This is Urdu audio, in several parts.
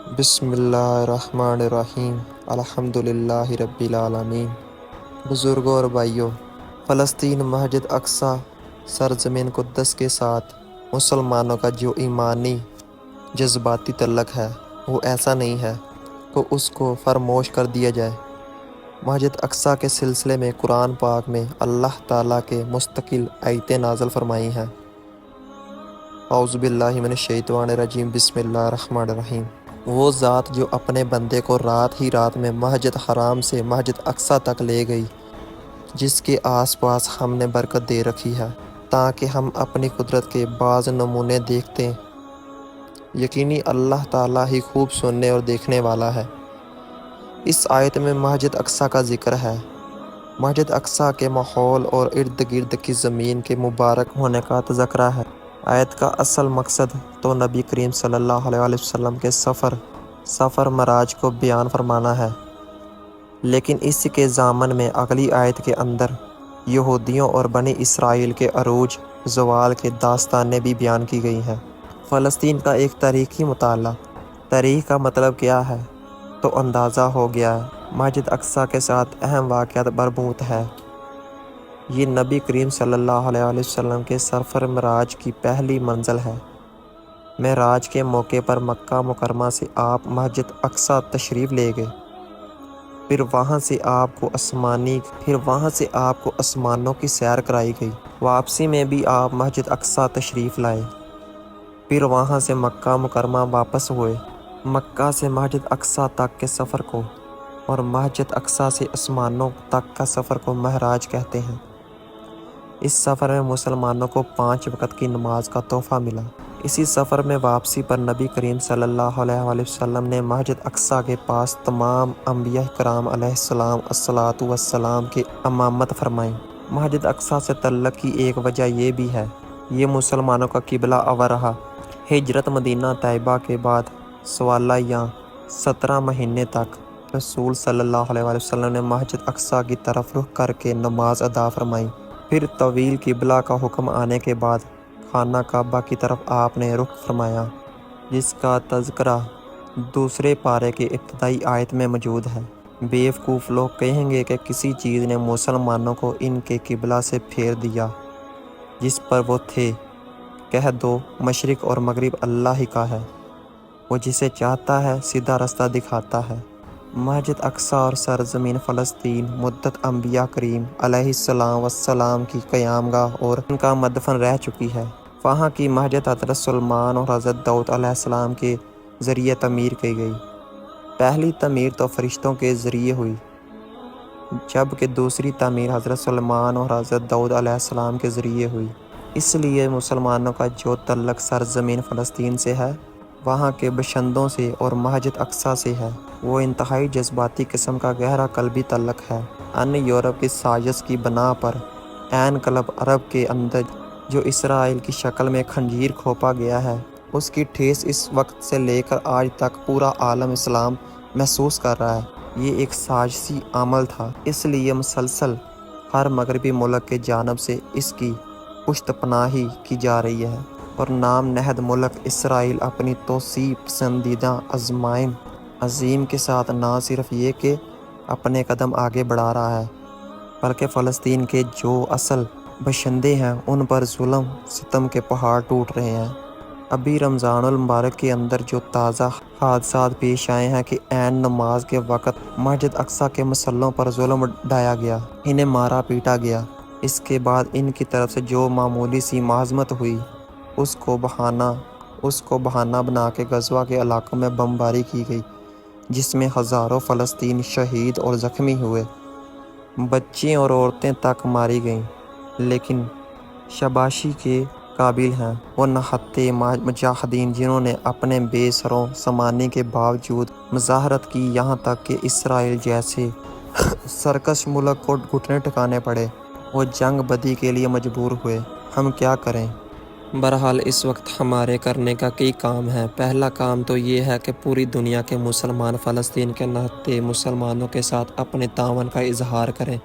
بسم اللہ الرحمن الرحیم الحمدللہ رب العالمین۔ بزرگوں اور بھائیوں، فلسطین مسجد اقصی سرزمین قدس کے ساتھ مسلمانوں کا جو ایمانی جذباتی تعلق ہے وہ ایسا نہیں ہے کہ اس کو فراموش کر دیا جائے۔ مسجد اقصی کے سلسلے میں قرآن پاک میں اللہ تعالیٰ کے مستقل آیتیں نازل فرمائی ہیں۔ اعوذ باللہ من الشیطان الرجیم، بسم اللہ الرحمن الرحیم۔ وہ ذات جو اپنے بندے کو رات ہی رات میں مسجد حرام سے مسجد اقصی تک لے گئی، جس کے آس پاس ہم نے برکت دے رکھی ہے تاکہ ہم اپنی قدرت کے بعض نمونے دیکھتے۔ یقینی اللہ تعالیٰ ہی خوب سننے اور دیکھنے والا ہے۔ اس آیت میں مسجد اقصی کا ذکر ہے۔ مسجد اقصی کے ماحول اور ارد گرد کی زمین کے مبارک ہونے کا تذکرہ ہے۔ آیت کا اصل مقصد تو نبی کریم صلی اللہ علیہ وسلم کے سفر معراج کو بیان فرمانا ہے، لیکن اس کے ضمن میں اگلی آیت کے اندر یہودیوں اور بنی اسرائیل کے عروج زوال کے داستانیں بھی بیان کی گئی ہیں۔ فلسطین کا ایک تاریخی مطالعہ، تاریخ کا مطلب کیا ہے تو اندازہ ہو گیا ہے۔ مسجد اقصی کے ساتھ اہم واقعات مربوط ہے۔ یہ نبی کریم صلی اللہ علیہ وسلم کے سفر معراج کی پہلی منزل ہے۔ معراج کے موقع پر مکہ مکرمہ سے آپ مسجد اقصی تشریف لے گئے، پھر وہاں سے آپ کو آسمانوں کی سیر کرائی گئی۔ واپسی میں بھی آپ مسجد اقصی تشریف لائے، پھر وہاں سے مکہ مکرمہ واپس ہوئے۔ مکہ سے مسجد اقصی تک کے سفر کو اور مسجد اقصی سے آسمانوں تک کا سفر کو معراج کہتے ہیں۔ اس سفر میں مسلمانوں کو 5 وقت کی نماز کا تحفہ ملا۔ اسی سفر میں واپسی پر نبی کریم صلی اللہ علیہ وسلم نے مسجد اقصی کے پاس تمام انبیاء کرام علیہ الصلاۃ والسلام کی امامت فرمائی۔ مسجد اقصی سے تعلق کی ایک وجہ یہ بھی ہے، یہ مسلمانوں کا قبلہ اول رہا۔ ہجرت مدینہ طیبہ کے بعد سوالہ یا 17 مہینے تک رسول صلی اللہ علیہ وسلم نے مسجد اقصی کی طرف رخ کر کے نماز ادا فرمائی۔ پھر طویل قبلہ کا حکم آنے کے بعد خانہ کعبہ کی طرف آپ نے رخ فرمایا، جس کا تذکرہ دوسرے پارے کی ابتدائی آیت میں موجود ہے۔ بیوقوف لوگ کہیں گے کہ کسی چیز نے مسلمانوں کو ان کے قبلہ سے پھیر دیا جس پر وہ تھے۔ کہہ دو، مشرق اور مغرب اللہ ہی کا ہے، وہ جسے چاہتا ہے سیدھا رستہ دکھاتا ہے۔ مسجد اقصی اور سرزمین فلسطین مدت انبیاء کریم علیہ السلام کی قیام گاہ اور ان کا مدفن رہ چکی ہے۔ وہاں کی مسجد حضرت سلیمان اور حضرت داؤد علیہ السلام کے ذریعے تعمیر کی گئی۔ پہلی تعمیر تو فرشتوں کے ذریعے ہوئی، جبکہ دوسری تعمیر حضرت سلیمان اور حضرت داؤد علیہ السلام کے ذریعے ہوئی۔ اس لیے مسلمانوں کا جو تعلق سرزمین فلسطین سے ہے، وہاں کے باشندوں سے اور مسجد اقصی سے ہے، وہ انتہائی جذباتی قسم کا گہرا قلبی تعلق ہے۔ یورپ کی سازش کی بنا پر عین قلب عرب کے اندر جو اسرائیل کی شکل میں خنجیر کھوپا گیا ہے، اس کی ٹھیس اس وقت سے لے کر آج تک پورا عالم اسلام محسوس کر رہا ہے۔ یہ ایک سازشی عمل تھا، اس لیے مسلسل ہر مغربی ملک کے جانب سے اس کی پشت پناہی کی جا رہی ہے، اور نام نہاد ملک اسرائیل اپنی توسیع پسندیدہ عزم کے ساتھ نہ صرف یہ کہ اپنے قدم آگے بڑھا رہا ہے، بلکہ فلسطین کے جو اصل باشندے ہیں ان پر ظلم ستم کے پہاڑ ٹوٹ رہے ہیں۔ ابھی رمضان المبارک کے اندر جو تازہ حادثات پیش آئے ہیں کہ عین نماز کے وقت مسجد اقصی کے مسلوں پر ظلم ڈھایا گیا، انہیں مارا پیٹا گیا۔ اس کے بعد ان کی طرف سے جو معمولی سی مزاحمت ہوئی، اس کو بہانہ بنا کے غزہ کے علاقوں میں بمباری کی گئی، جس میں ہزاروں فلسطینی شہید اور زخمی ہوئے، بچے اور عورتیں تک ماری گئیں۔ لیکن شاباشی کے قابل ہیں وہ نہتے مجاہدین جنہوں نے اپنے بے سروں سامانی کے باوجود مظاہرت کی، یہاں تک کہ اسرائیل جیسے سرکش ملک کو گھٹنے ٹکانے پڑے، وہ جنگ بدی کے لیے مجبور ہوئے۔ ہم کیا کریں؟ بہرحال اس وقت ہمارے کرنے کا کئی کام ہے۔ پہلا کام تو یہ ہے کہ پوری دنیا کے مسلمان فلسطین کے نہتے مسلمانوں کے ساتھ اپنے تعاون کا اظہار کریں،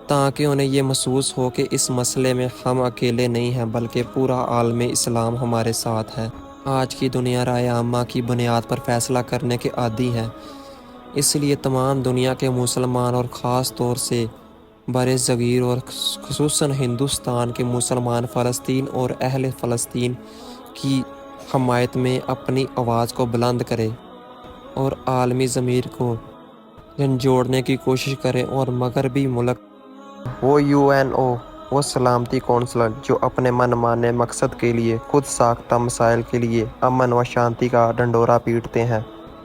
تاکہ انہیں یہ محسوس ہو کہ اس مسئلے میں ہم اکیلے نہیں ہیں بلکہ پورا عالم اسلام ہمارے ساتھ ہے۔ آج کی دنیا رائے عامہ کی بنیاد پر فیصلہ کرنے کے عادی ہے، اس لیے تمام دنیا کے مسلمان اور خاص طور سے بر صغیر اور خصوصاً ہندوستان کے مسلمان فلسطین اور اہل فلسطین کی حمایت میں اپنی آواز کو بلند کرے اور عالمی ضمیر کو جھنجھوڑنے کی کوشش کرے، اور مغربی ملک وہ UNO، وہ سلامتی کونسل جو اپنے من مانے مقصد کے لیے خود ساختہ مسائل کے لیے امن و شانتی کا ڈنڈورا پیٹتے ہیں،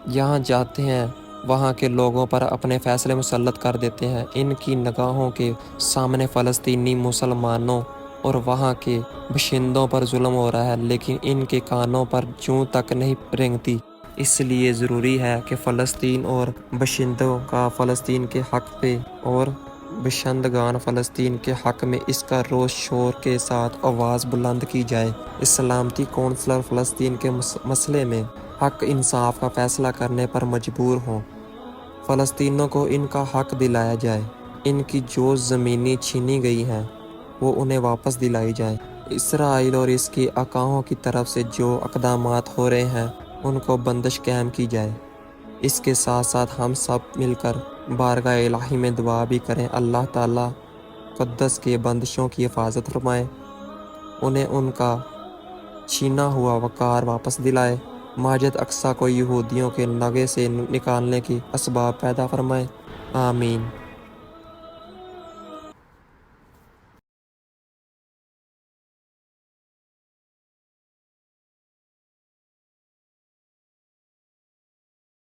یہاں جاتے ہیں وہاں کے لوگوں پر اپنے فیصلے مسلط کر دیتے ہیں۔ ان کی نگاہوں کے سامنے فلسطینی مسلمانوں اور وہاں کے باشندوں پر ظلم ہو رہا ہے، لیکن ان کے کانوں پر جوں تک نہیں رینگتی۔ اس لیے ضروری ہے کہ فلسطین اور باشندوں کا فلسطین کے حق پہ اور باشندگان فلسطین کے حق میں اس کا روز شور کے ساتھ آواز بلند کی جائے۔ اس سلامتی کونسل فلسطین کے مسئلے میں حق انصاف کا فیصلہ کرنے پر مجبور ہوں۔ فلسطینیوں کو ان کا حق دلایا جائے، ان کی جو زمینیں چھینی گئی ہیں وہ انہیں واپس دلائی جائیں۔ اسرائیل اور اس کے آقاؤں کی طرف سے جو اقدامات ہو رہے ہیں ان کو بندش قائم کی جائے۔ اس کے ساتھ ساتھ ہم سب مل کر بارگاہ الہی میں دعا بھی کریں، اللہ تعالیٰ قدس کے بندشوں کی حفاظت فرمائے، انہیں ان کا چھینا ہوا وقار واپس دلائے، مسجد اقصیٰ کو یہودیوں کے نگے سے نکالنے کے اسباب پیدا فرمائے، آمین۔